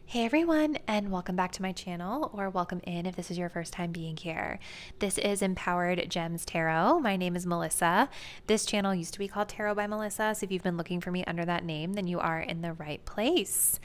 Hey everyone, and welcome back to my channel, or welcome in if this is your first time being here. This is Empowered Gems Tarot. My name is Melissa. This channel used to be called Tarot by Melissa, so if you've been looking for me under that name, then you are in the right place.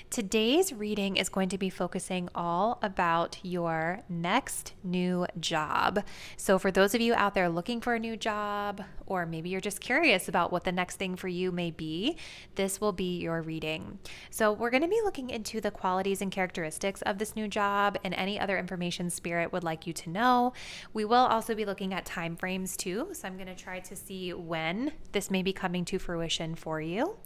Today's reading is going to be focusing all about your next new job. So for those of you out there looking for a new job, or maybe you're just curious about what the next thing for you may be, this will be your reading. So we're going to be looking into the qualities and characteristics of this new job and any other information Spirit would like you to know. We will also be looking at time frames too, so I'm going to try to see when this may be coming to fruition for you.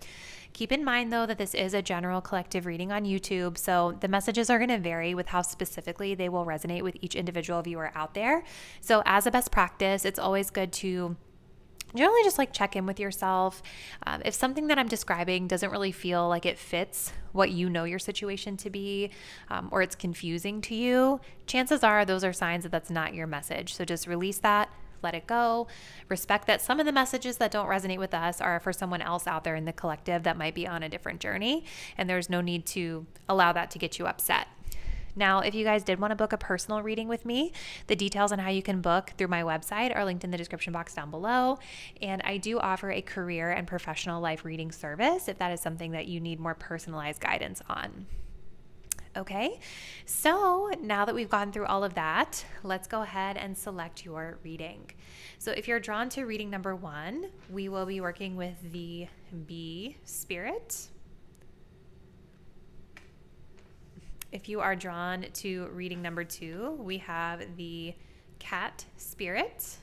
Keep in mind, though, that this is a general collective reading on YouTube, so the messages are going to vary with how specifically they will resonate with each individual viewer out there. So as a best practice, it's always good to generally just check in with yourself. If something that I'm describing doesn't really feel like it fits what you know your situation to be, or it's confusing to you, chances are those are signs that that's not your message. So just release that, let it go. Respect that some of the messages that don't resonate with us are for someone else out there in the collective that might be on a different journey, and there's no need to allow that to get you upset. Now, if you guys did want to book a personal reading with me, the details on how you can book through my website are linked in the description box down below. And I do offer a career and professional life reading service if that is something that you need more personalized guidance on. Okay, so now that we've gone through all of that, let's go ahead and select your reading. So if you're drawn to reading number 1, we will be working with the bee spirit. If you are drawn to reading number 2, we have the cat spirit.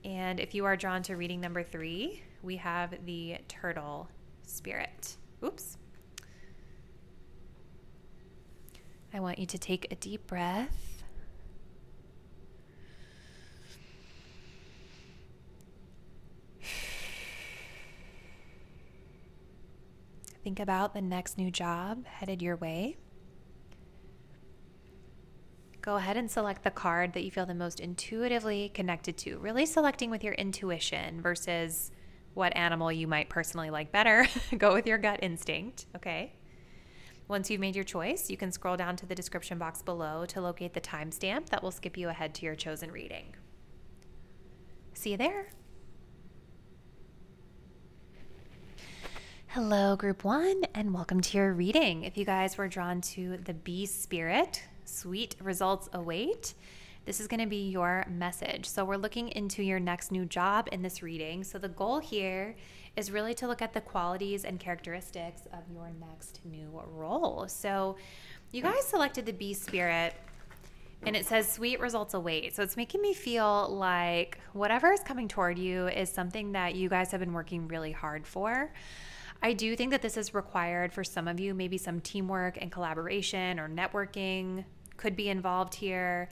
And if you are drawn to reading number 3, we have the turtle spirit. Oops. I want you to take a deep breath. Think about the next new job headed your way. Go ahead and select the card that you feel the most intuitively connected to, really selecting with your intuition versus what animal you might personally like better. Go with your gut instinct, okay? Once you've made your choice, you can scroll down to the description box below to locate the timestamp that will skip you ahead to your chosen reading. See you there. Hello, group 1, and welcome to your reading. If you guys were drawn to the bee spirit, sweet results await. This is going to be your message. So we're looking into your next new job in this reading. So the goal here is really to look at the qualities and characteristics of your next new role. So you guys selected the bee spirit, and it says sweet results await. So it's making me feel like whatever is coming toward you is something that you guys have been working really hard for. I do think that this is required for some of you. Maybe some teamwork and collaboration or networking could be involved here.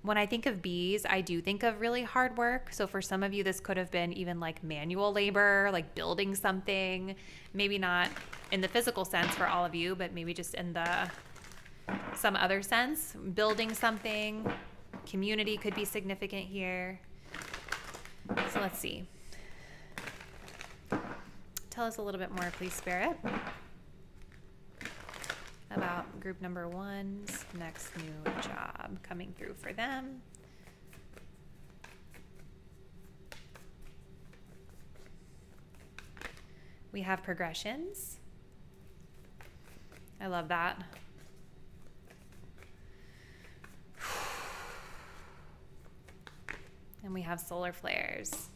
When I think of bees, I do think of really hard work. So for some of you, this could have been even like manual labor, like building something. Maybe not in the physical sense for all of you, but maybe just in some other sense. Building something. Community could be significant here. So let's see. Tell us a little bit more, please, Spirit, about group number 1's next new job coming through for them. We have progressions. I love that. And we have solar flares.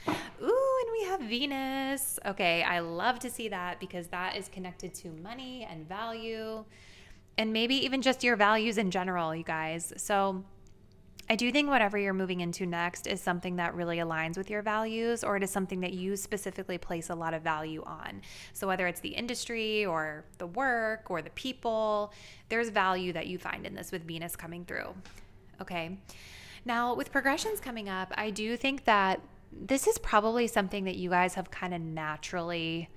Ooh, and we have Venus. Okay, I love to see that because that is connected to money and value and maybe even just your values in general, you guys. So I do think whatever you're moving into next is something that really aligns with your values, or it is something that you specifically place a lot of value on. So whether it's the industry or the work or the people, there's value that you find in this with Venus coming through. Okay. Now with progressions coming up, I do think that this is probably something that you guys have kind of naturally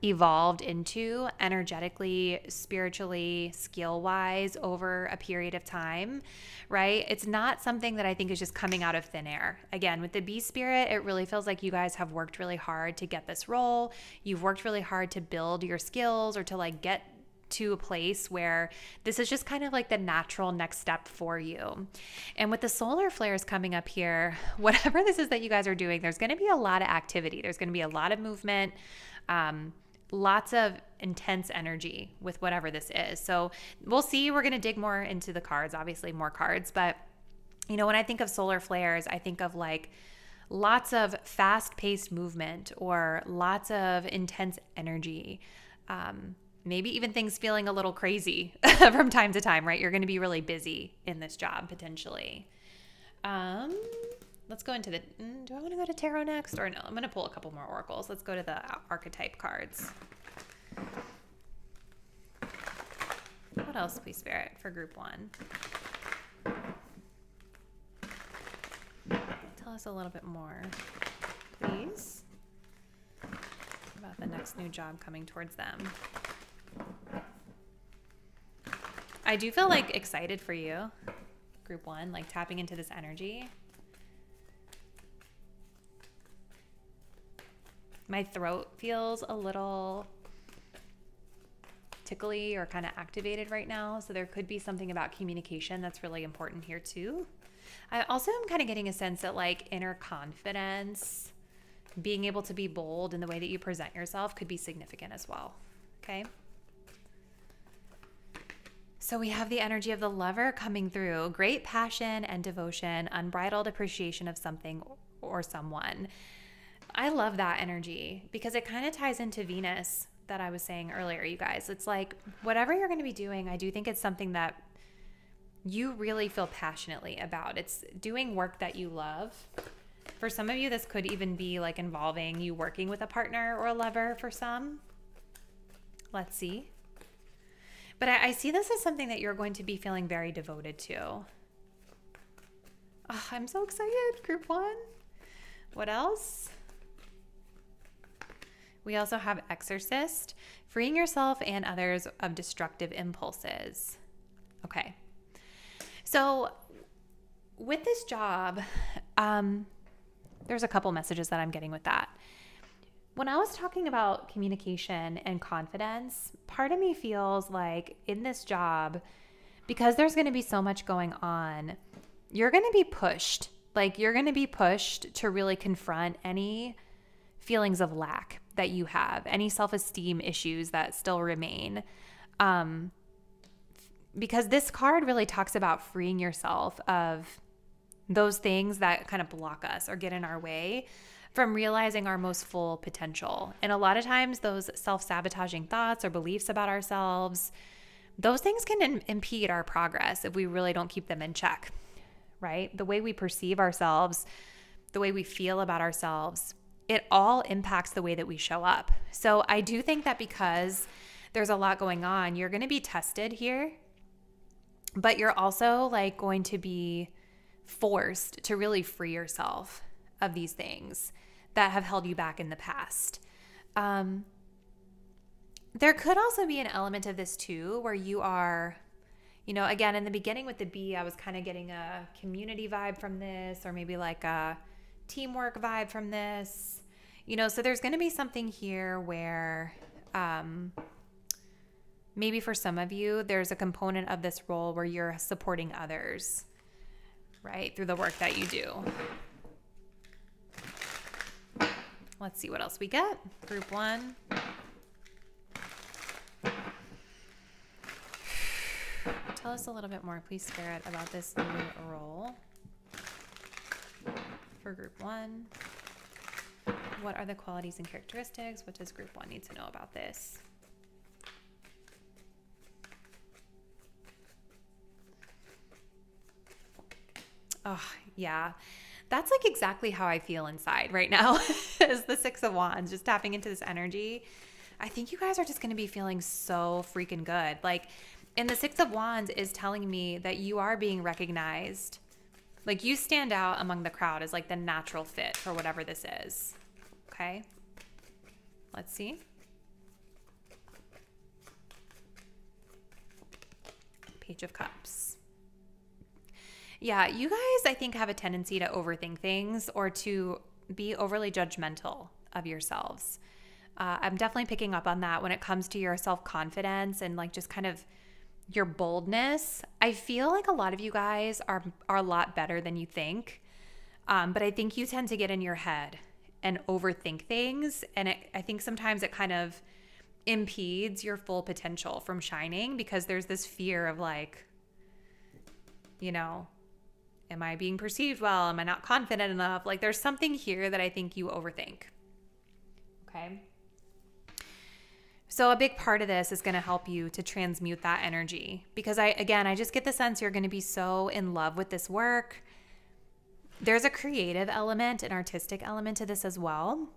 evolved into energetically, spiritually, skill-wise over a period of time, right? It's not something that I think is just coming out of thin air. Again, with the bee spirit, it really feels like you guys have worked really hard to get this role. You've worked really hard to build your skills or to like get to a place where this is just kind of like the natural next step for you. And with the solar flares coming up here, whatever this is that you guys are doing, there's going to be a lot of activity. There's going to be a lot of movement, lots of intense energy with whatever this is. So we'll see. We're going to dig more into the cards, obviously more cards. But, you know, when I think of solar flares, I think of like lots of fast-paced movement or lots of intense energy. Maybe even things feeling a little crazy from time to time, right? You're going to be really busy in this job potentially. Let's go into the, do I want to go to tarot next or no? I'm going to pull a couple more oracles. Let's go to the archetype cards. What else, please, Spirit, for group 1? Tell us a little bit more, please, about the next new job coming towards them. I do feel like excited for you, group 1, like tapping into this energy. My throat feels a little tickly or kind of activated right now. So there could be something about communication that's really important here too. I also am kind of getting a sense that like inner confidence, being able to be bold in the way that you present yourself could be significant as well. Okay. So we have the energy of the Lover coming through. Great passion and devotion, unbridled appreciation of something or someone. I love that energy because it kind of ties into Venus that I was saying earlier, you guys. It's like whatever you're going to be doing, I do think it's something that you really feel passionately about. It's doing work that you love. For some of you, this could even be like involving you working with a partner or a lover for some. Let's see. But I see this as something that you're going to be feeling very devoted to. Oh, I'm so excited, group 1. What else? We also have Exorcist, freeing yourself and others of destructive impulses. Okay. So with this job, there's a couple messages that I'm getting with that. When I was talking about communication and confidence, part of me feels like in this job, because there's going to be so much going on, you're going to be pushed. Like you're going to be pushed to really confront any feelings of lack that you have, any self-esteem issues that still remain. Because this card really talks about freeing yourself of those things that kind of block us or get in our way from realizing our most full potential. And a lot of times those self-sabotaging thoughts or beliefs about ourselves, those things can impede our progress if we really don't keep them in check, right? The way we perceive ourselves, the way we feel about ourselves, it all impacts the way that we show up. So I do think that because there's a lot going on, you're going to be tested here, but you're also like going to be forced to really free yourself of these things that have held you back in the past. There could also be an element of this too, where you are, you know, again, in the beginning with the bee, I was kind of getting a community vibe from this, or maybe like a teamwork vibe from this, you know, so there's going to be something here where, maybe for some of you, there's a component of this role where you're supporting others, right, through the work that you do. Let's see what else we get. Group 1. Tell us a little bit more, please, Spirit, about this new role for group 1. What are the qualities and characteristics? What does group 1 need to know about this? Oh, yeah. That's like exactly how I feel inside right now is the 6 of Wands, just tapping into this energy. I think you guys are just going to be feeling so freaking good. Like, and the 6 of Wands is telling me that you are being recognized. Like you stand out among the crowd as like the natural fit for whatever this is. Okay. Let's see. Page of Cups. Yeah, you guys, I think, have a tendency to overthink things or to be overly judgmental of yourselves. I'm definitely picking up on that when it comes to your self-confidence and like just kind of your boldness. I feel like a lot of you guys are a lot better than you think. But I think you tend to get in your head and overthink things. And I think sometimes it kind of impedes your full potential from shining because there's this fear of like, you know, am I being perceived well? Am I not confident enough? Like there's something here that I think you overthink. Okay. So a big part of this is going to help you to transmute that energy because I just get the sense you're going to be so in love with this work. There's a creative element, an artistic element to this as well.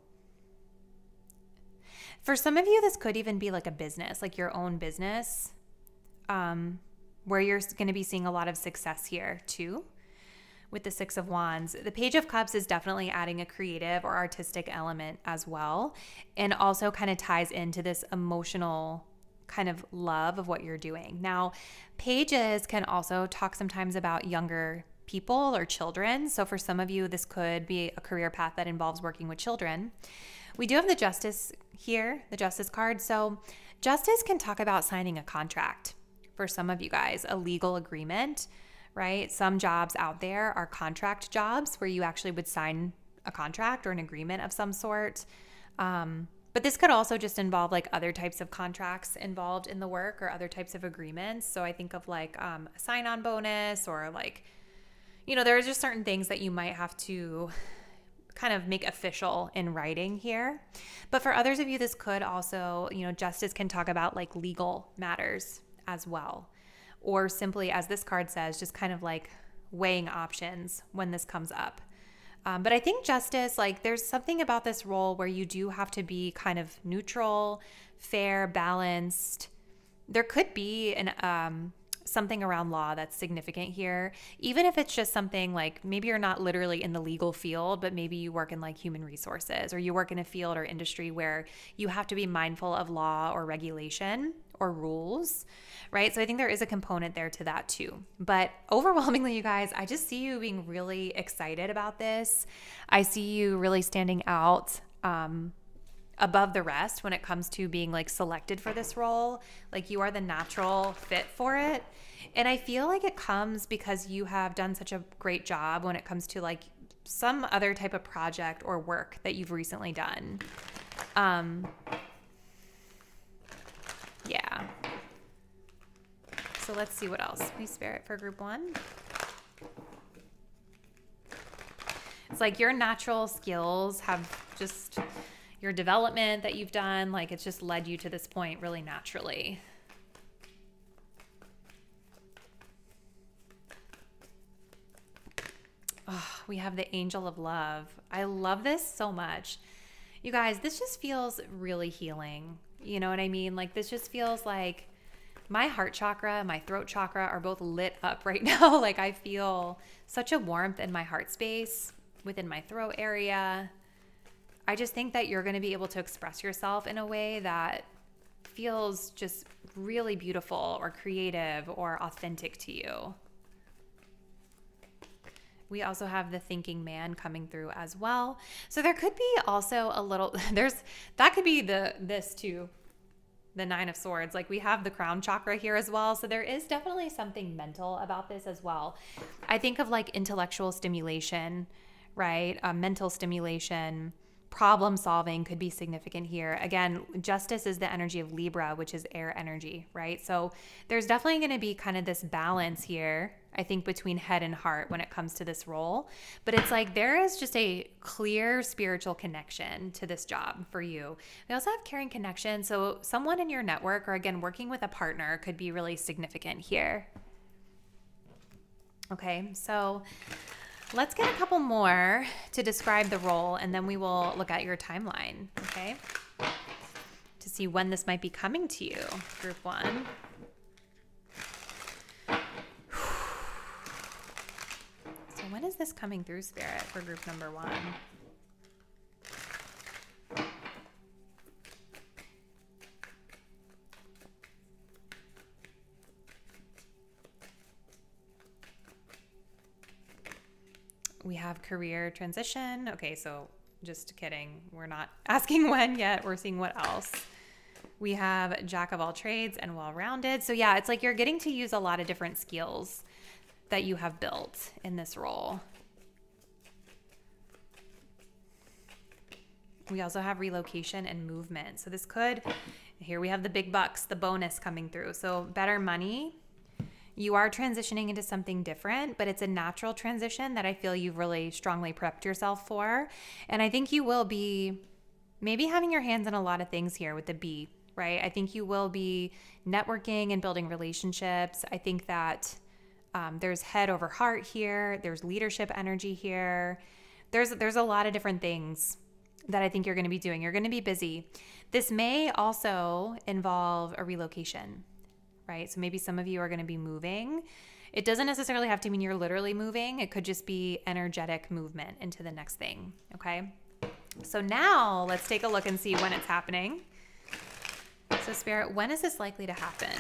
For some of you, this could even be like a business, like your own business, where you're going to be seeing a lot of success here too. With the Six of Wands, the Page of Cups is definitely adding a creative or artistic element as well, and also kind of ties into this emotional kind of love of what you're doing. Now, pages can also talk sometimes about younger people or children. So for some of you, this could be a career path that involves working with children. We do have the Justice here, the Justice card. So Justice can talk about signing a contract for some of you guys, a legal agreement, right? Some jobs out there are contract jobs where you actually would sign a contract or an agreement of some sort. But this could also just involve like other types of contracts involved in the work or other types of agreements. So I think of like a sign-on bonus or like, you know, there are just certain things that you might have to kind of make official in writing here. But for others of you, this could also, you know, Justice can talk about like legal matters as well. Or simply, as this card says, just kind of like weighing options when this comes up. But I think Justice, like there's something about this role where you do have to be kind of neutral, fair, balanced. There could be an something around law that's significant here, even if it's just something like maybe you're not literally in the legal field, but maybe you work in like human resources or you work in a field or industry where you have to be mindful of law or regulation or rules, right? So I think there is a component there to that too. But overwhelmingly, you guys, I just see you being really excited about this. I see you really standing out above the rest when it comes to being like selected for this role. Like you are the natural fit for it. And I feel like it comes because you have done such a great job when it comes to like some other type of project or work that you've recently done. Yeah. So let's see what else. Please Spirit for group one. It's like your natural skills have just your development that you've done, like it's just led you to this point really naturally. Oh, we have the Angel of Love. I love this so much. You guys, this just feels really healing. You know what I mean? Like this just feels like my heart chakra, my throat chakra are both lit up right now. Like I feel such a warmth in my heart space, within my throat area. I just think that you're going to be able to express yourself in a way that feels just really beautiful or creative or authentic to you. We also have the Thinking Man coming through as well. So there could be also a little, that could be this too, the Nine of Swords. Like we have the crown chakra here as well. So there is definitely something mental about this as well. I think of like intellectual stimulation, right? Mental stimulation. Problem solving could be significant here. Again, Justice is the energy of Libra, which is air energy, right? So there's definitely going to be kind of this balance here, I think, between head and heart when it comes to this role. But it's like there is just a clear spiritual connection to this job for you. We also have caring connection. So someone in your network or, again, working with a partner could be really significant here. Okay, so let's get a couple more to describe the role, and then we will look at your timeline, okay? To see when this might be coming to you, group one. So when is this coming through, Spirit, for group number one? We have career transition. Okay, so just kidding. We're not asking when yet. We're seeing what else. We have jack of all trades and well-rounded. So yeah, it's like you're getting to use a lot of different skills that you have built in this role. We also have relocation and movement. So this could, here we have the big bucks, the bonus coming through. So better money. You are transitioning into something different, but it's a natural transition that I feel you've really strongly prepped yourself for. And I think you will be maybe having your hands in a lot of things here with the B, right? I think you will be networking and building relationships. I think that there's head over heart here. There's leadership energy here. There's a lot of different things that I think you're going to be doing. You're going to be busy. This may also involve a relocation, right? So maybe some of you are going to be moving. It doesn't necessarily have to mean you're literally moving. It could just be energetic movement into the next thing, okay? So now let's take a look and see when it's happening. So Spirit, when is this likely to happen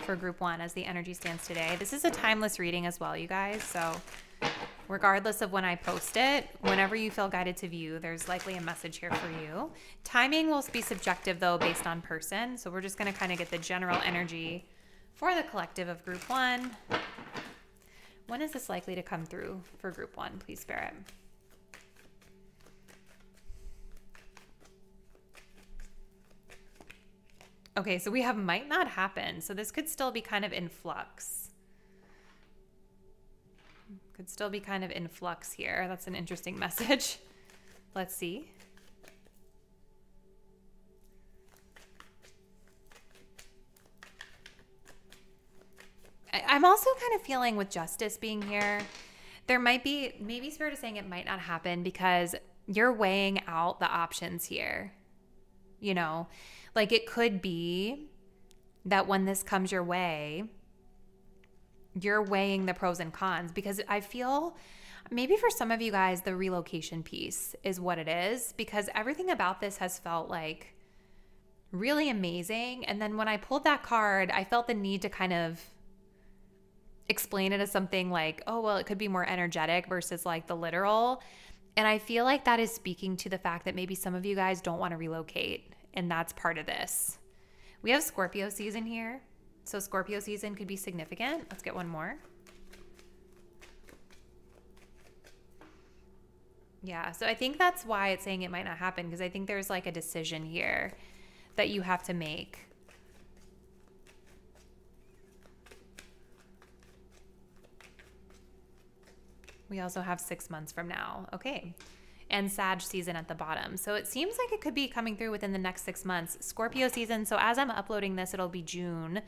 for group 1 as the energy stands today? This is a timeless reading as well, you guys. So regardless of when I post it, whenever you feel guided to view, there's likely a message here for you. Timing will be subjective though, based on person. So we're just going to kind of get the general energy for the collective of group 1. When is this likely to come through for group 1, please, Spirit? Okay, so we have might not happen. So this could still be kind of in flux. Could still be kind of in flux here. That's an interesting message. Let's see. I'm also kind of feeling with justice being here, there might be, maybe Spirit is saying it might not happen because you're weighing out the options here. You know, like it could be that when this comes your way, you're weighing the pros and cons, because I feel maybe for some of you guys, the relocation piece is what it is, because everything about this has felt like really amazing. And then when I pulled that card, I felt the need to kind of explain it as something like, oh, well, it could be more energetic versus like the literal. And I feel like that is speaking to the fact that maybe some of you guys don't want to relocate, and that's part of this. We have Scorpio season here. So Scorpio season could be significant. Let's get one more. Yeah, so I think that's why it's saying it might not happen, because I think there's like a decision here that you have to make. We also have 6 months from now. Okay. And Sag season at the bottom. So it seems like it could be coming through within the next 6 months. Scorpio season. So as I'm uploading this, it'll be June.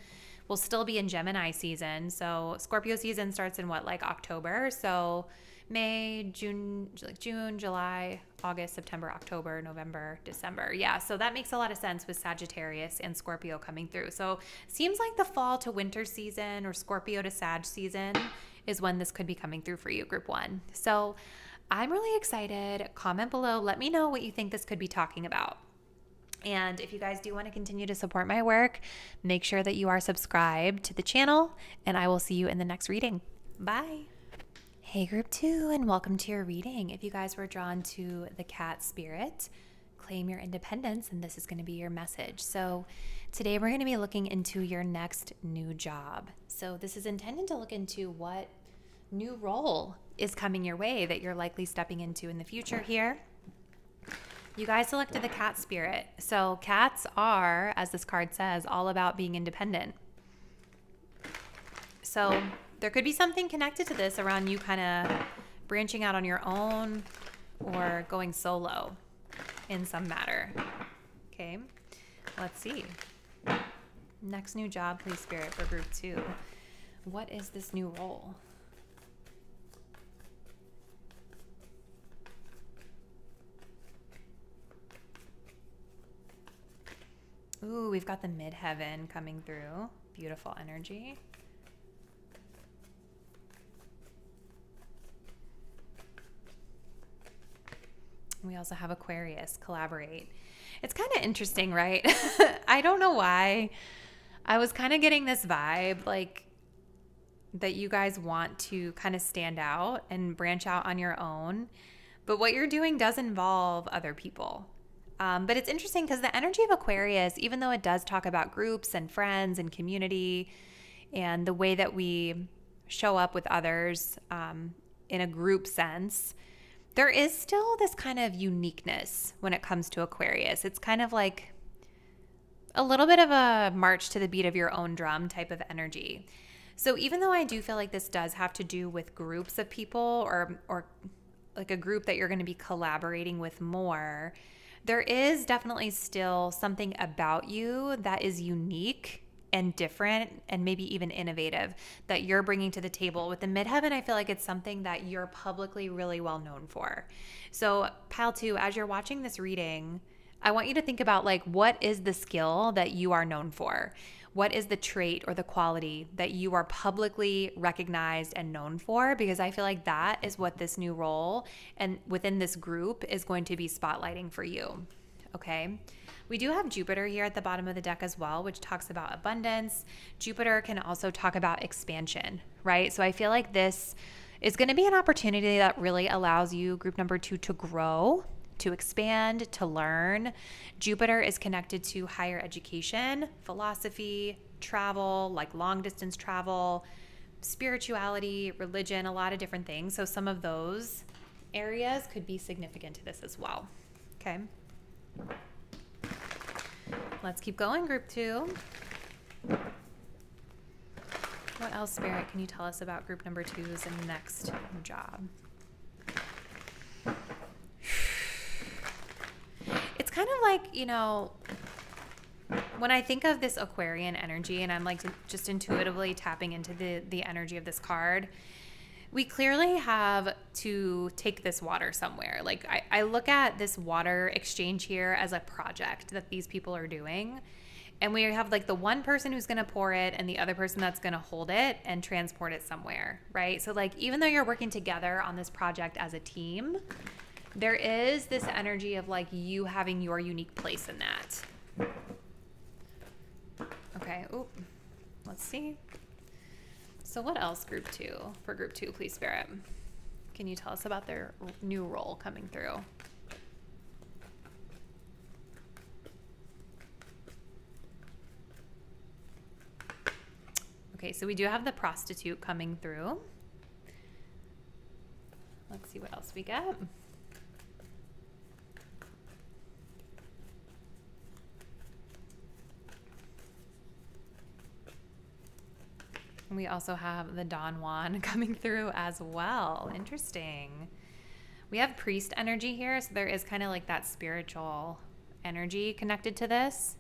We'll still be in Gemini season. So Scorpio season starts in what, like October? So May, June, July, August, September, October, November, December. Yeah, so that makes a lot of sense with Sagittarius and Scorpio coming through. So seems like the fall to winter season or Scorpio to Sag season is when this could be coming through for you, group 1. So I'm really excited. Comment below. Let me know what you think this could be talking about. And if you guys do want to continue to support my work, make sure that you are subscribed to the channel, and I will see you in the next reading. Bye. Hey group 2, and welcome to your reading. If you guys were drawn to the cat spirit, claim your independence, and this is going to be your message. So today we're going to be looking into your next new job. So this is intended to look into what new role is coming your way that you're likely stepping into in the future here. You guys selected the cat spirit. So cats are, as this card says, all about being independent. So there could be something connected to this around you kind of branching out on your own or going solo in some matter. Okay, let's see. Next new job, please, Spirit, for group 2. What is this new role? Ooh, we've got the midheaven coming through. Beautiful energy. We also have Aquarius, collaborate. It's kind of interesting, right? I don't know why. I was kind of getting this vibe, like that you guys want to kind of stand out and branch out on your own. But what you're doing does involve other people. But it's interesting because the energy of Aquarius, even though it does talk about groups and friends and community and the way that we show up with others in a group sense, there is still this kind of uniqueness when it comes to Aquarius. It's kind of like a little bit of a march to the beat of your own drum type of energy. So even though I do feel like this does have to do with groups of people or like a group that you're going to be collaborating with more, there is definitely still something about you that is unique and different and maybe even innovative that you're bringing to the table. With the midheaven, I feel like it's something that you're publicly really well known for. So pile 2, as you're watching this reading, I want you to think about like, what is the skill that you are known for? What is the trait or the quality that you are publicly recognized and known for? Because I feel like that is what this new role and within this group is going to be spotlighting for you. Okay. We do have Jupiter here at the bottom of the deck as well, which talks about abundance. Jupiter can also talk about expansion, right? So I feel like this is going to be an opportunity that really allows you, group number 2, to grow, to expand, to learn. Jupiter is connected to higher education, philosophy, travel, like long distance travel, spirituality, religion, a lot of different things. So some of those areas could be significant to this as well. Okay. Let's keep going, group 2. What else, Spirit, can you tell us about group number 2's next job? It's kind of like, you know, when I think of this Aquarian energy and I'm like just intuitively tapping into the energy of this card, we clearly have to take this water somewhere. Like I look at this water exchange here as a project that these people are doing. And we have like the one person who's going to pour it and the other person that's going to hold it and transport it somewhere, right? So like, even though you're working together on this project as a team, there is this energy of like you having your unique place in that. Okay. Oop. Let's see. So what else, group 2? For group 2, please, Spirit. Can you tell us about their new role coming through? Okay, so we do have the prostitute coming through. Let's see what else we get. We also have the Don Juan coming through as well. Interesting. We have priest energy here, so there is kind of like that spiritual energy connected to this.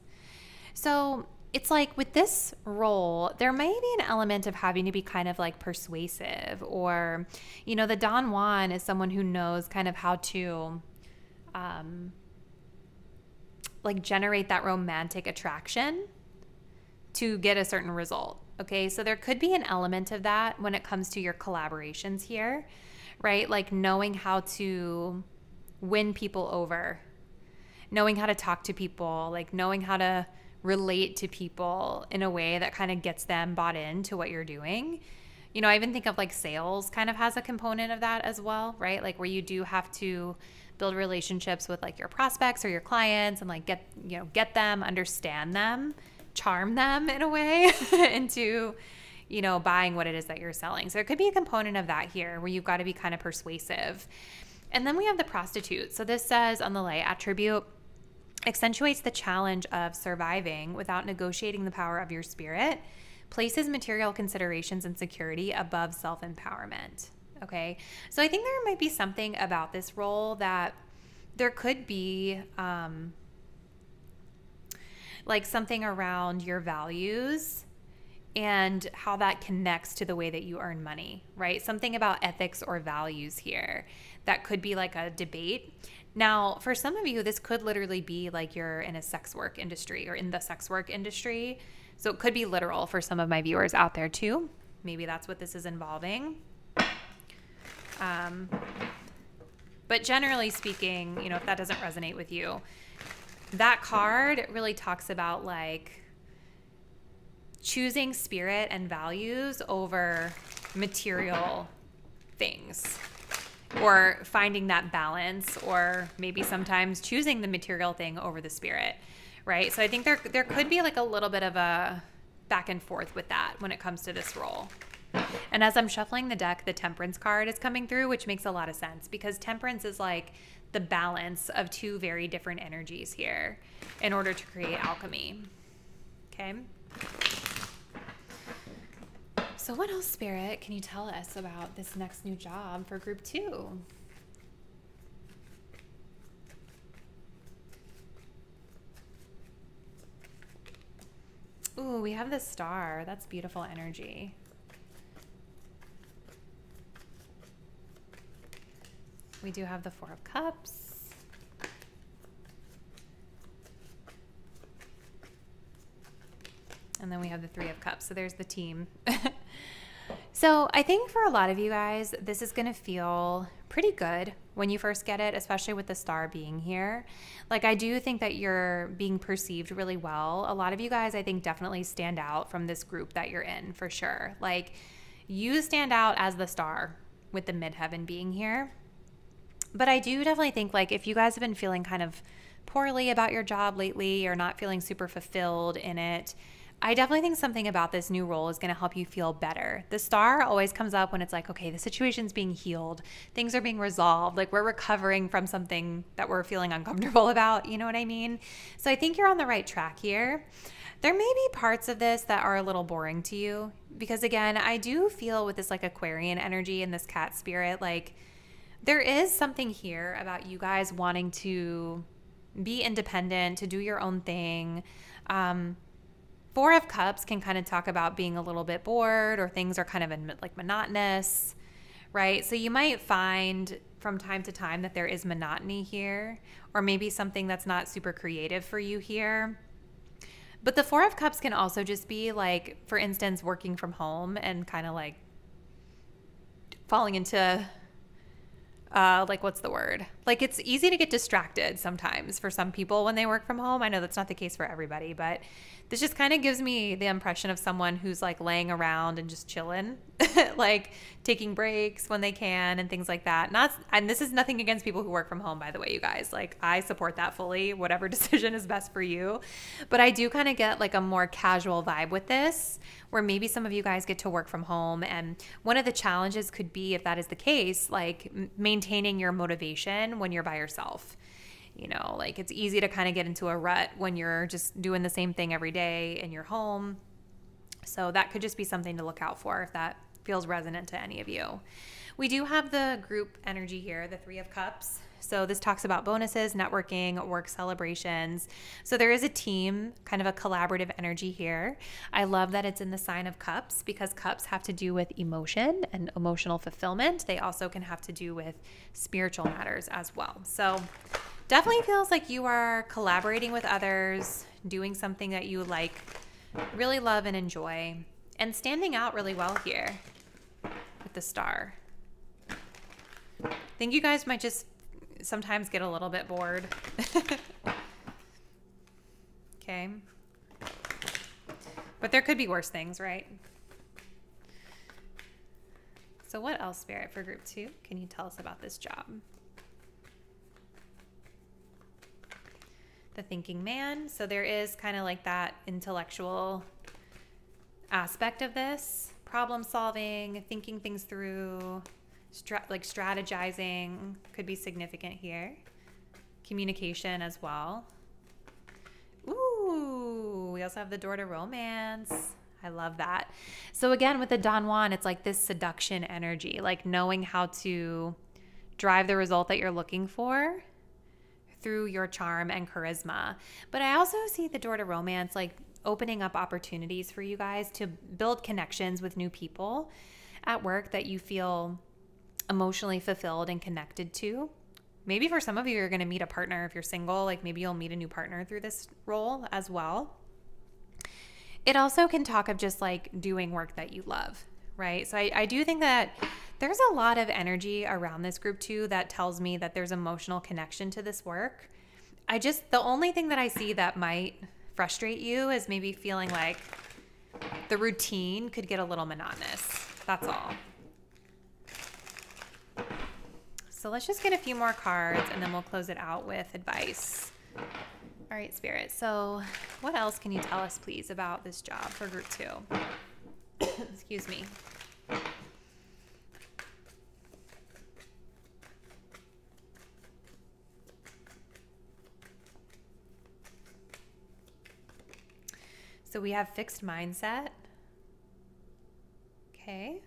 So it's like with this role, there may be an element of having to be kind of like persuasive, or, you know, the Don Juan is someone who knows kind of how to like generate that romantic attraction to get a certain result. Okay, so there could be an element of that when it comes to your collaborations here, right? Like knowing how to win people over, knowing how to talk to people, like knowing how to relate to people in a way that kind of gets them bought into what you're doing. You know, I even think of like sales kind of has a component of that as well, right? Like where you do have to build relationships with like your prospects or your clients and like get them, understand them, charm them in a way into, you know, buying what it is that you're selling. So there could be a component of that here where you've got to be kind of persuasive. And then we have the prostitute. So this says on the lay, attribute accentuates the challenge of surviving without negotiating the power of your spirit, places material considerations and security above self-empowerment. Okay. So I think there might be something about this role that there could be, like something around your values and how that connects to the way that you earn money, right? Something about ethics or values here that could be like a debate. Now, for some of you, this could literally be like you're in a sex work industry or in the sex work industry. So it could be literal for some of my viewers out there too. Maybe that's what this is involving. But generally speaking, you know, if that doesn't resonate with you, that card really talks about like choosing spirit and values over material things, or finding that balance, or maybe sometimes choosing the material thing over the spirit, right? So I think there could be like a little bit of a back and forth with that when it comes to this role. And as I'm shuffling the deck, the Temperance card is coming through, which makes a lot of sense because Temperance is like the balance of two very different energies here in order to create alchemy. Okay. So what else, Spirit, can you tell us about this next new job for group 2? Ooh, we have the Star. That's beautiful energy. We do have the 4 of Cups. And then we have the 3 of Cups. So there's the team. So I think for a lot of you guys, this is going to feel pretty good when you first get it, especially with the Star being here. Like, I do think that you're being perceived really well. A lot of you guys, I think, definitely stand out from this group that you're in, for sure. Like, you stand out as the Star with the midheaven being here. But I do definitely think, like, if you guys have been feeling kind of poorly about your job lately or not feeling super fulfilled in it, I definitely think something about this new role is going to help you feel better. The Star always comes up when it's like, okay, the situation's being healed. Things are being resolved. Like, we're recovering from something that we're feeling uncomfortable about. You know what I mean? So I think you're on the right track here. There may be parts of this that are a little boring to you because, again, I do feel with this like Aquarian energy and this cat spirit, like there is something here about you guys wanting to be independent, to do your own thing. 4 of Cups can kind of talk about being a little bit bored or things are kind of like monotonous, right? So you might find from time to time that there is monotony here, or maybe something that's not super creative for you here. But the 4 of Cups can also just be like, for instance, working from home and kind of like falling into like, what's the word? Like, it's easy to get distracted sometimes for some people when they work from home. I know that's not the case for everybody, but this just kind of gives me the impression of someone who's like laying around and just chilling, like taking breaks when they can and things like that. And this is nothing against people who work from home, by the way, you guys. Like, I support that fully, whatever decision is best for you. But I do kind of get like a more casual vibe with this, where maybe some of you guys get to work from home. And one of the challenges could be, if that is the case, like maintaining your motivation when you're by yourself. You know, like, it's easy to kind of get into a rut when you're just doing the same thing every day in your home. So that could just be something to look out for if that feels resonant to any of you. We do have the group energy here, the 3 of Cups. So this talks about bonuses, networking, work celebrations. So there is a team, kind of a collaborative energy here. I love that it's in the sign of Cups because Cups have to do with emotion and emotional fulfillment. They also can have to do with spiritual matters as well. So definitely feels like you are collaborating with others, doing something that you like, really love and enjoy, and standing out really well here with the Star. I think you guys might just sometimes get a little bit bored. Okay. But there could be worse things, right? So what else, Spirit, for group 2? Can you tell us about this job? The thinking man. So there is kind of like that intellectual aspect of this. Problem solving, thinking things through, like strategizing could be significant here. Communication as well. Ooh, we also have the door to romance. I love that. So again, with the Don Juan, it's like this seduction energy, like knowing how to drive the result that you're looking for through your charm and charisma. But I also see the door to romance like opening up opportunities for you guys to build connections with new people at work that you feel emotionally fulfilled and connected to. Maybe for some of you, you're going to meet a partner if you're single. Like, maybe you'll meet a new partner through this role as well. It also can talk of just like doing work that you love, right? So I do think that there's a lot of energy around this group too that tells me that there's emotional connection to this work. The only thing that I see that might frustrate you is maybe feeling like the routine could get a little monotonous. That's all. So let's just get a few more cards and then we'll close it out with advice. All right, Spirit. So what else can you tell us, please, about this job for group 2? Excuse me. So we have fixed mindset. Okay.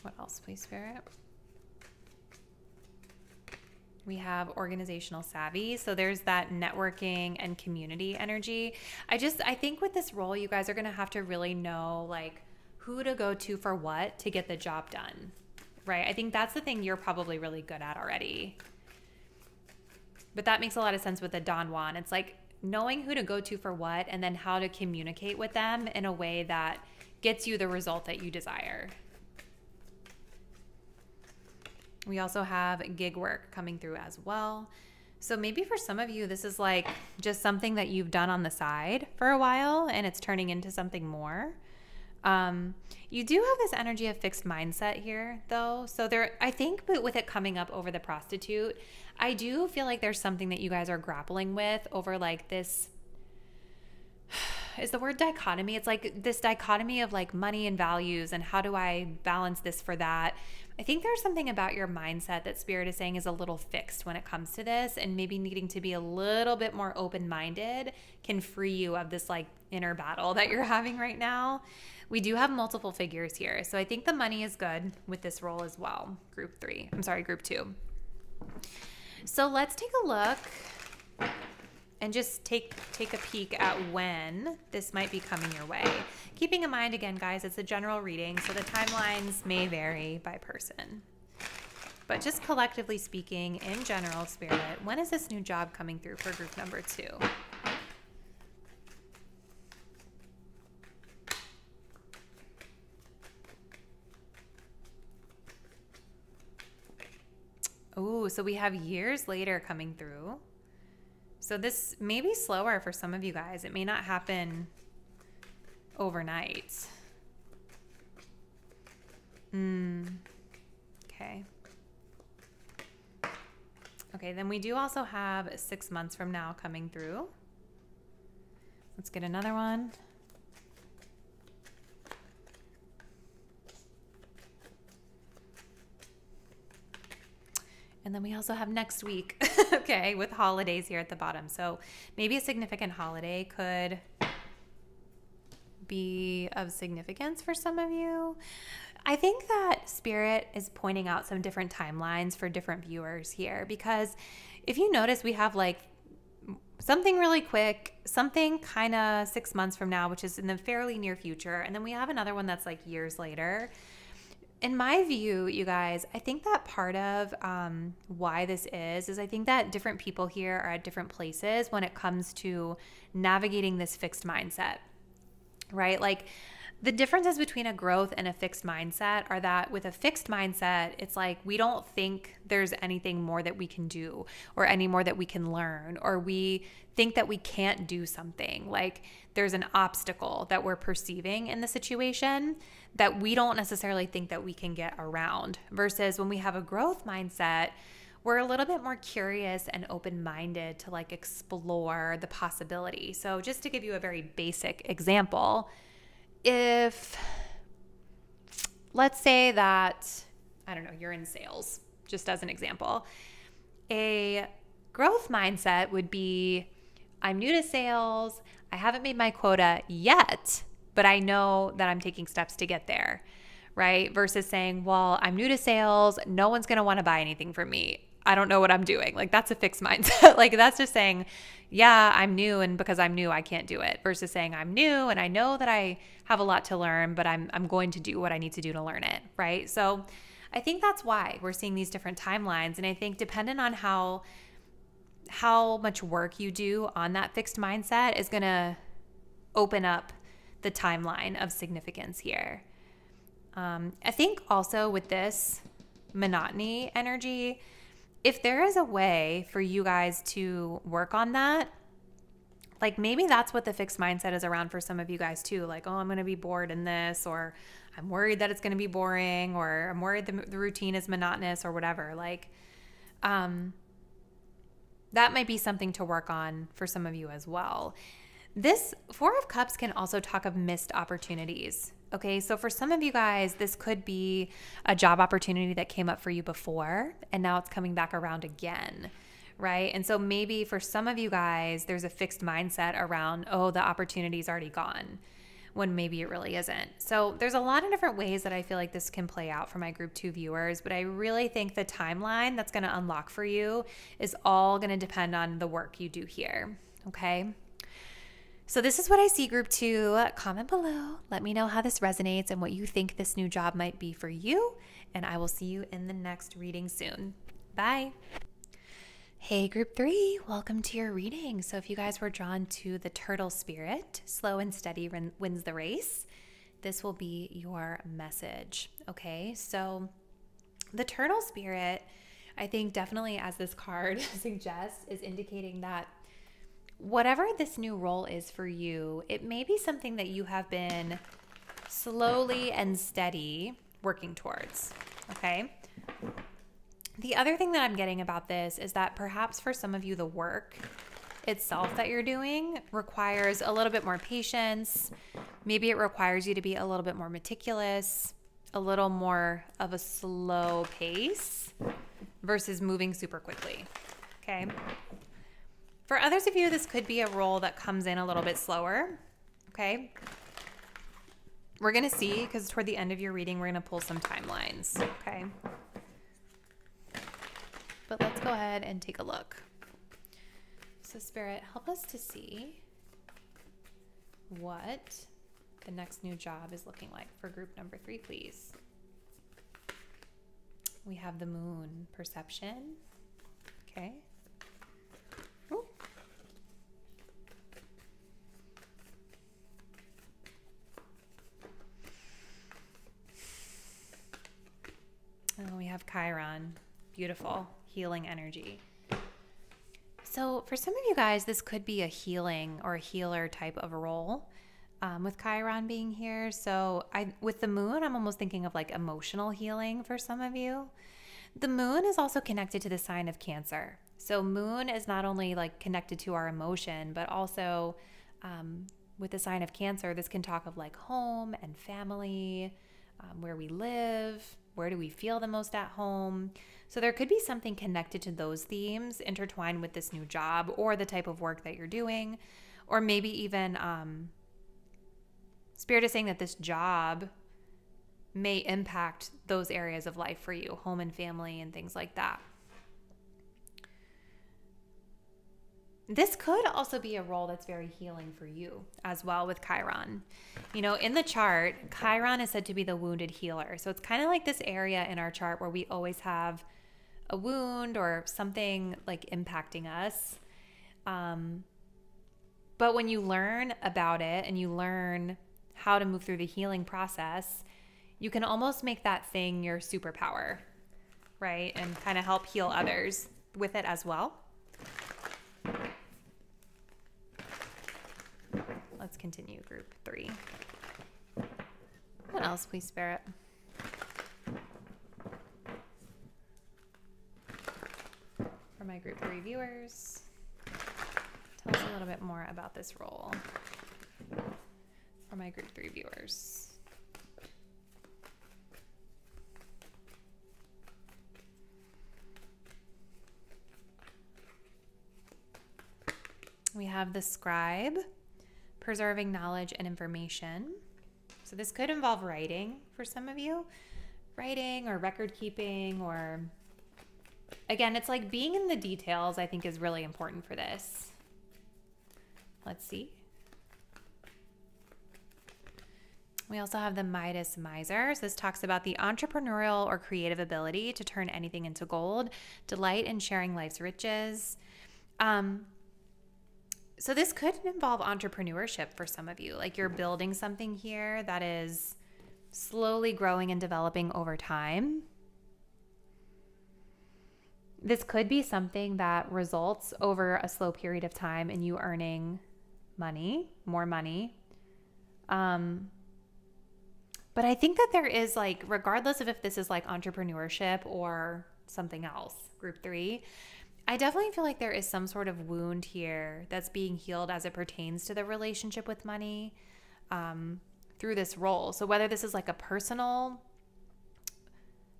What else, please, Spirit? We have organizational savvy. So there's that networking and community energy. I think with this role, you guys are going to have to really know like who to go to for what to get the job done, right? I think that's the thing you're probably really good at already. But that makes a lot of sense with the Don Juan. It's like knowing who to go to for what and then how to communicate with them in a way that gets you the result that you desire. We also have gig work coming through as well. So maybe for some of you, this is like just something that you've done on the side for a while and it's turning into something more. You do have this energy of fixed mindset here though. So I think with it coming up over the prostitute, I do feel like there's something that you guys are grappling with over like this, is the word dichotomy. It's like this dichotomy of like money and values and how do I balance this for that? I think there's something about your mindset that Spirit is saying is a little fixed when it comes to this, and maybe needing to be a little bit more open-minded can free you of this like inner battle that you're having right now. We do have multiple figures here. So I think the money is good with this role as well. Group 2. So let's take a look and just take a peek at when this might be coming your way. Keeping in mind, again, guys, it's a general reading, so the timelines may vary by person. But just collectively speaking, in general, Spirit, when is this new job coming through for group number 2? Oh, so we have years later coming through. So this may be slower for some of you guys. It may not happen overnight. Okay. Okay, then we do also have 6 months from now coming through. Let's get another one. And then we also have next week, okay, with holidays here at the bottom. So maybe a significant holiday could be of significance for some of you. I think that Spirit is pointing out some different timelines for different viewers here, because if you notice, we have like something really quick, something kind of 6 months from now, which is in the fairly near future. And then we have another one that's like years later. In my view, you guys, I think that part of why this is I think that different people here are at different places when it comes to navigating this fixed mindset, right? Like the differences between a growth and a fixed mindset are that with a fixed mindset, it's like we don't think there's anything more that we can do or any more that we can learn, or we think that we can't do something. Like there's an obstacle that we're perceiving in the situation that we don't necessarily think that we can get around. Versus when we have a growth mindset, we're a little bit more curious and open-minded to like explore the possibility. So just to give you a very basic example, if let's say that, I don't know, you're in sales, just as an example, a growth mindset would be, I'm new to sales, I haven't made my quota yet, but I know that I'm taking steps to get there, right? Versus saying, well, I'm new to sales, no one's going to want to buy anything from me, I don't know what I'm doing. Like that's a fixed mindset. Like that's just saying, yeah, I'm new, and because I'm new, I can't do it. Versus saying I'm new and I know that I have a lot to learn, but I'm going to do what I need to do to learn it, right? So I think that's why we're seeing these different timelines. And I think dependent on how much work you do on that fixed mindset is going to open up the timeline of significance here. I think also with this monotony energy, if there is a way for you guys to work on that, like maybe that's what the fixed mindset is around for some of you guys too. Like, oh, I'm going to be bored in this, or I'm worried that it's going to be boring, or I'm worried the routine is monotonous or whatever. Like, that might be something to work on for some of you as well. This Four of Cups can also talk of missed opportunities. Okay, so for some of you guys, this could be a job opportunity that came up for you before, and now it's coming back around again, right? And so maybe for some of you guys, there's a fixed mindset around, oh, the opportunity's already gone, when maybe it really isn't. So there's a lot of different ways that I feel like this can play out for my group 2 viewers, but I really think the timeline that's going to unlock for you is all going to depend on the work you do here, okay? So this is what I see, group 2. Comment below. Let me know how this resonates and what you think this new job might be for you, and I will see you in the next reading soon. Bye. Hey, group 3, welcome to your reading. So if you guys were drawn to the turtle spirit, slow and steady wins the race, this will be your message, okay? So the turtle spirit, I think definitely, as this card suggests, is indicating that whatever this new role is for you, it may be something that you have been slowly and steady working towards, okay? The other thing that I'm getting about this is that perhaps for some of you, the work itself that you're doing requires a little bit more patience. Maybe it requires you to be a little bit more meticulous, a little more of a slow pace versus moving super quickly, okay? For others of you, this could be a role that comes in a little bit slower, okay? We're going to see, because toward the end of your reading, we're going to pull some timelines, okay? But let's go ahead and take a look. So Spirit, help us to see what the next new job is looking like for group number 3, please. We have the Moon, perception, okay? Ooh. And we have Chiron, beautiful, healing energy. So for some of you guys, this could be a healing or a healer type of a role with Chiron being here. So with the Moon, I'm almost thinking of like emotional healing for some of you. The Moon is also connected to the sign of Cancer. So Moon is not only like connected to our emotion, but also with the sign of Cancer, this can talk of like home and family, where we live, where do we feel the most at home. So there could be something connected to those themes intertwined with this new job or the type of work that you're doing, or maybe even Spirit is saying that this job may impact those areas of life for you, home and family and things like that. This could also be a role that's very healing for you as well with Chiron. You know, in the chart, Chiron is said to be the wounded healer. So it's kind of like this area in our chart where we always have a wound or something like impacting us. But when you learn about it and you learn how to move through the healing process, you can almost make that thing your superpower, right? And kind of help heal others with it as well. Let's continue group 3. What else, please, Spirit? For my group 3 viewers, tell us a little bit more about this role. For my group 3 viewers. We have the Scribe, preserving knowledge and information. So this could involve writing for some of you. Writing or record keeping, or again, it's like being in the details, I think, is really important for this. Let's see. We also have the Midas Miser. So this talks about the entrepreneurial or creative ability to turn anything into gold, delight in sharing life's riches. So this could involve entrepreneurship for some of you. Like you're building something here that is slowly growing and developing over time. This could be something that results over a slow period of time in you earning money, more money. But I think that there is like, regardless of if this is like entrepreneurship or something else, group 3, I definitely feel like there is some sort of wound here that's being healed as it pertains to the relationship with money through this role. So whether this is like a personal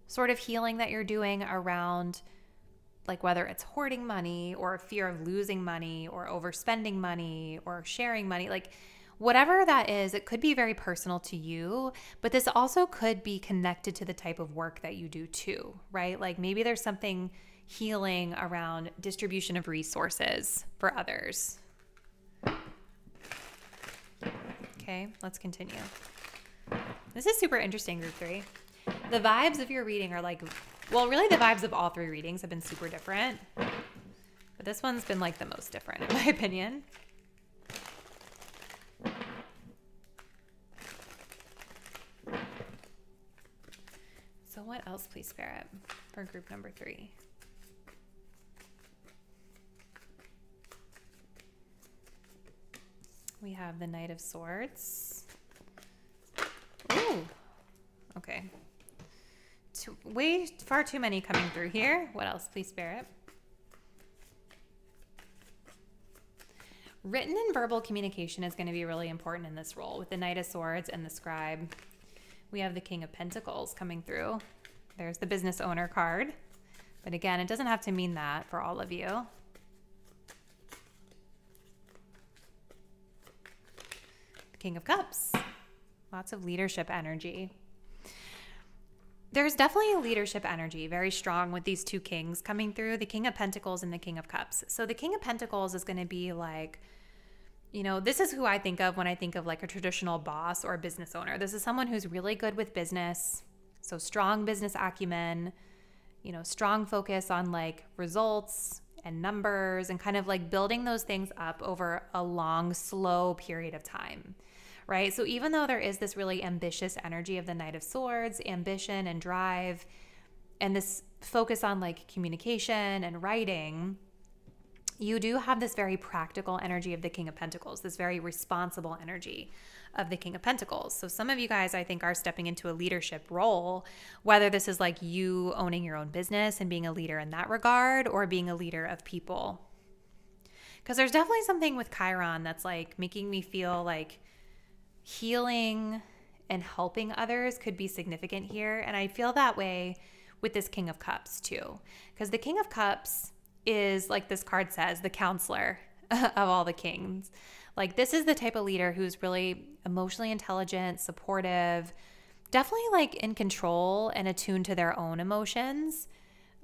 sort of healing that you're doing around, like whether it's hoarding money or fear of losing money or overspending money or sharing money, like whatever that is, it could be very personal to you, but this also could be connected to the type of work that you do too, right? Like maybe there's something healing around distribution of resources for others. Okay, let's continue. This is super interesting, group 3. The vibes of your reading are like, well, really the vibes of all 3 readings have been super different, but this one's been like the most different in my opinion. So what else, please, Spirit, for group number 3? We have the Knight of Swords. Ooh, okay. Far too many coming through here. What else, please, Spirit? Written and verbal communication is going to be really important in this role with the Knight of Swords and the Scribe. We have the King of Pentacles coming through. There's the business owner card. But again, it doesn't have to mean that for all of you. The King of Cups. Lots of leadership energy. There's definitely a leadership energy, very strong with these 2 kings coming through, the King of Pentacles and the King of Cups. So the King of Pentacles is going to be like, you know, this is who I think of when I think of like a traditional boss or a business owner. This is someone who's really good with business. So strong business acumen, you know, strong focus on like results and numbers and kind of like building those things up over a long, slow period of time, right? So even though there is this really ambitious energy of the Knight of Swords, ambition and drive, and this focus on like communication and writing, you do have this very practical energy of the King of Pentacles, this very responsible energy of the King of Pentacles. So some of you guys, I think, are stepping into a leadership role, whether this is like you owning your own business and being a leader in that regard or being a leader of people. Because there's definitely something with Chiron that's like making me feel like healing and helping others could be significant here. And I feel that way with this King of Cups too. Because the King of Cups is, like this card says, the counselor of all the kings. Like this is the type of leader who's really emotionally intelligent, supportive, definitely like in control and attuned to their own emotions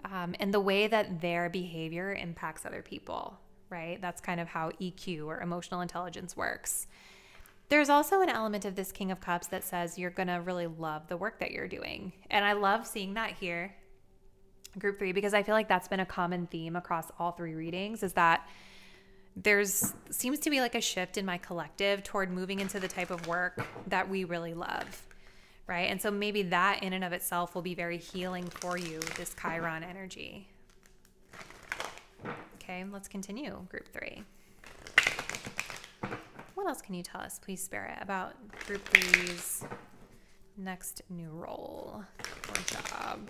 and the way that their behavior impacts other people, right? That's kind of how EQ or emotional intelligence works. There's also an element of this King of Cups that says you're going to really love the work that you're doing. And I love seeing that here, group 3, because I feel like that's been a common theme across all 3 readings, is that seems to be like a shift in my collective toward moving into the type of work that we really love, right? And so maybe that in and of itself will be very healing for you, this Chiron energy. Okay, let's continue, group 3. What else can you tell us, please, Spirit, about group 3's next new role or job?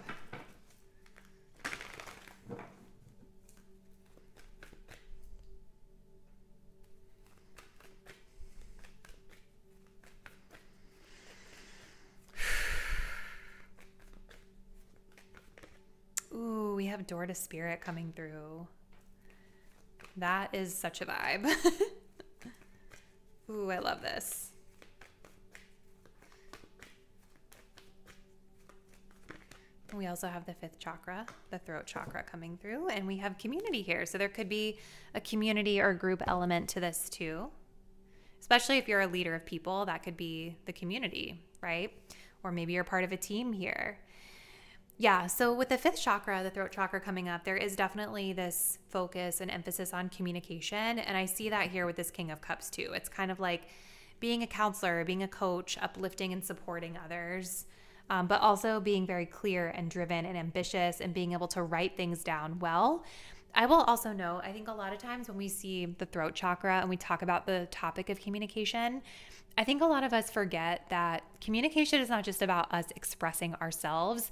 Ooh, we have Door to Spirit coming through. That is such a vibe. Ooh, I love this. We also have the 5th chakra, the throat chakra, coming through, and we have community here. So there could be a community or group element to this too. Especially if you're a leader of people, that could be the community, right? Or maybe you're part of a team here. Yeah, so with the 5th chakra, the throat chakra coming up, there is definitely this focus and emphasis on communication. And I see that here with this King of Cups too. It's kind of like being a counselor, being a coach, uplifting and supporting others. but also being very clear and driven and ambitious and being able to write things down well. I will also note, I think a lot of times when we see the throat chakra and we talk about the topic of communication, I think a lot of us forget that communication is not just about us expressing ourselves.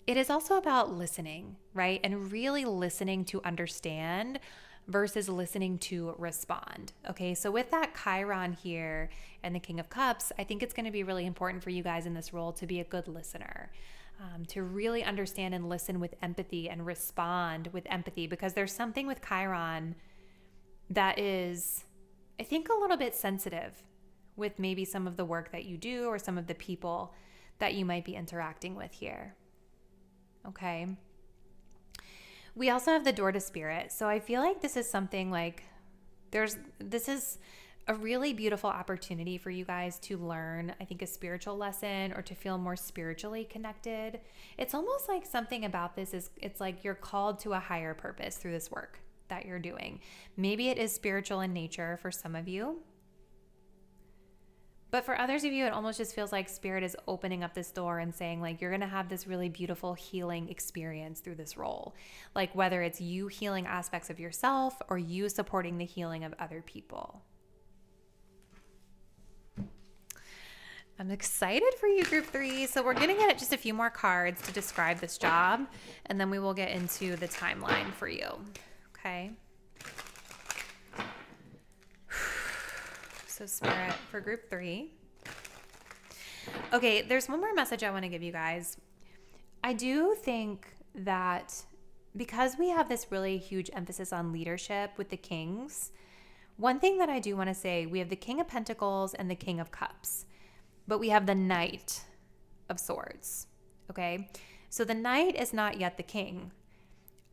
It is also about listening, right? And really listening to understand versus listening to respond. Okay, so with that Chiron here and the King of Cups, I think it's going to be really important for you guys in this role to be a good listener, to really understand and listen with empathy and respond with empathy, because there's something with Chiron that is, I think, a little bit sensitive with maybe some of the work that you do or some of the people that you might be interacting with here. Okay. We also have the door to spirit. So I feel like this is something like this is a really beautiful opportunity for you guys to learn, I think, a spiritual lesson or to feel more spiritually connected. It's almost like something about this is it's like you're called to a higher purpose through this work that you're doing. Maybe it is spiritual in nature for some of you. But for others of you, it almost just feels like spirit is opening up this door and saying, like, you're going to have this really beautiful healing experience through this role. Like whether it's you healing aspects of yourself or you supporting the healing of other people. I'm excited for you, group 3. So we're going to get just a few more cards to describe this job, and then we will get into the timeline for you. Okay. So spirit for group 3. Okay, there's one more message I want to give you guys. I do think that because we have this really huge emphasis on leadership with the kings, one thing that I do want to say, we have the King of Pentacles and the King of Cups, but we have the Knight of Swords. Okay, so the Knight is not yet the king.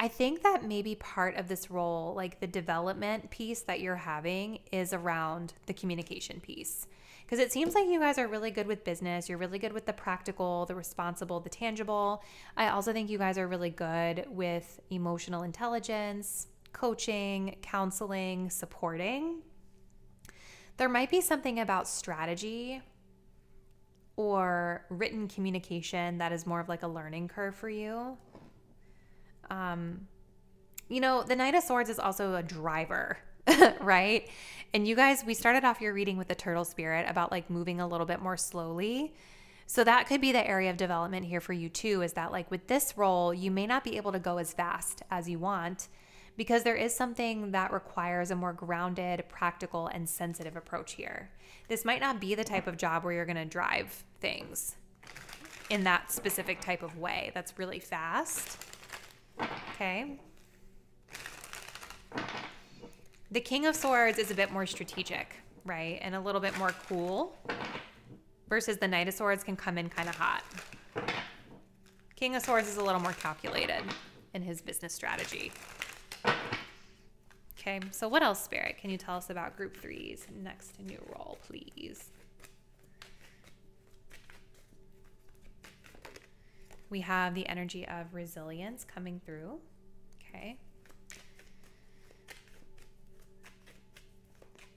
I think that maybe part of this role, like the development piece that you're having, is around the communication piece. Because it seems like you guys are really good with business. You're really good with the practical, the responsible, the tangible. I also think you guys are really good with emotional intelligence, coaching, counseling, supporting. There might be something about strategy or written communication that is more of like a learning curve for you. You know, the Knight of Swords is also a driver, right? And you guys, we started off your reading with the turtle spirit about like moving a little bit more slowly. So that could be the area of development here for you too, is that like with this role, you may not be able to go as fast as you want because there is something that requires a more grounded, practical, and sensitive approach here. This might not be the type of job where you're going to drive things in that specific type of way that's really fast. Okay. The King of Swords is a bit more strategic, right? And a little bit more cool versus the Knight of Swords can come in kind of hot. King of Swords is a little more calculated in his business strategy. Okay, so what else, Spirit? Can you tell us about group 3's next new role, please? We have the energy of resilience coming through. Okay.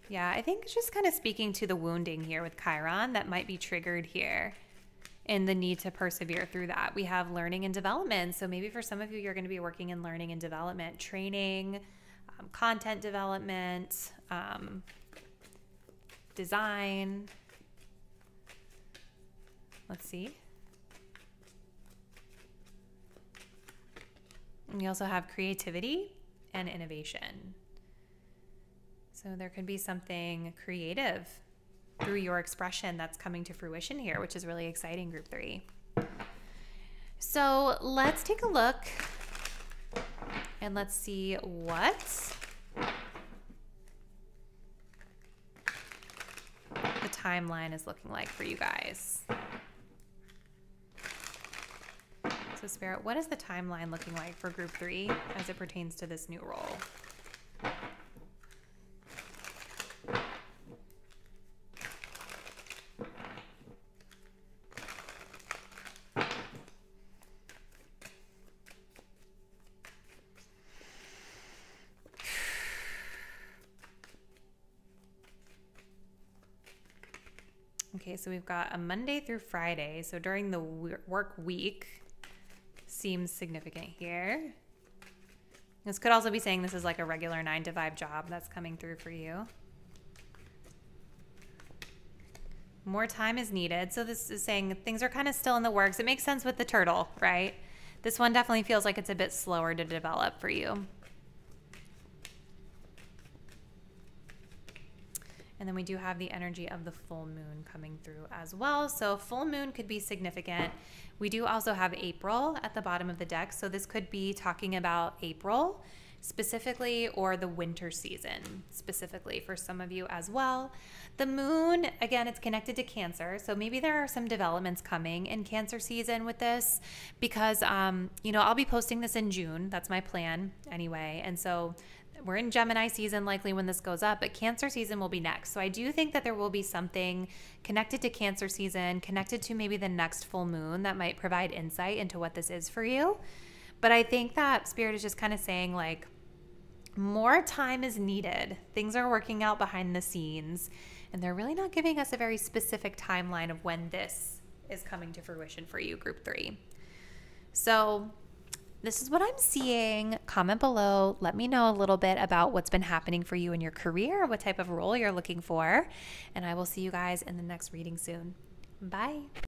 Yeah, I think it's just kind of speaking to the wounding here with Chiron that might be triggered here and the need to persevere through that. We have learning and development. So maybe for some of you, you're going to be working in learning and development, training, content development, design. Let's see. And we also have creativity and innovation. So there could be something creative through your expression that's coming to fruition here, which is really exciting, group 3. So let's take a look and let's see what the timeline is looking like for you guys. So Spirit, what is the timeline looking like for group 3 as it pertains to this new role? Okay, so we've got a Monday through Friday. So during the work week seems significant here. This could also be saying this is like a regular 9 to 5 job that's coming through for you. More time is needed. So this is saying things are kind of still in the works. It makes sense with the turtle, right? This one definitely feels like it's a bit slower to develop for you. And then we do have the energy of the full moon coming through as well. So full moon could be significant. We do also have April at the bottom of the deck. So this could be talking about April specifically, or the winter season specifically for some of you as well. The moon, again, it's connected to Cancer. So maybe there are some developments coming in Cancer season with this because, you know, I'll be posting this in June. That's my plan anyway. And so we're in Gemini season likely when this goes up, but Cancer season will be next. So I do think that there will be something connected to Cancer season, connected to maybe the next full moon that might provide insight into what this is for you. But I think that Spirit is just kind of saying like more time is needed. Things are working out behind the scenes, and they're really not giving us a very specific timeline of when this is coming to fruition for you, Group 3. So this is what I'm seeing. Comment below. Let me know a little bit about what's been happening for you in your career, what type of role you're looking for, and I will see you guys in the next reading soon. Bye.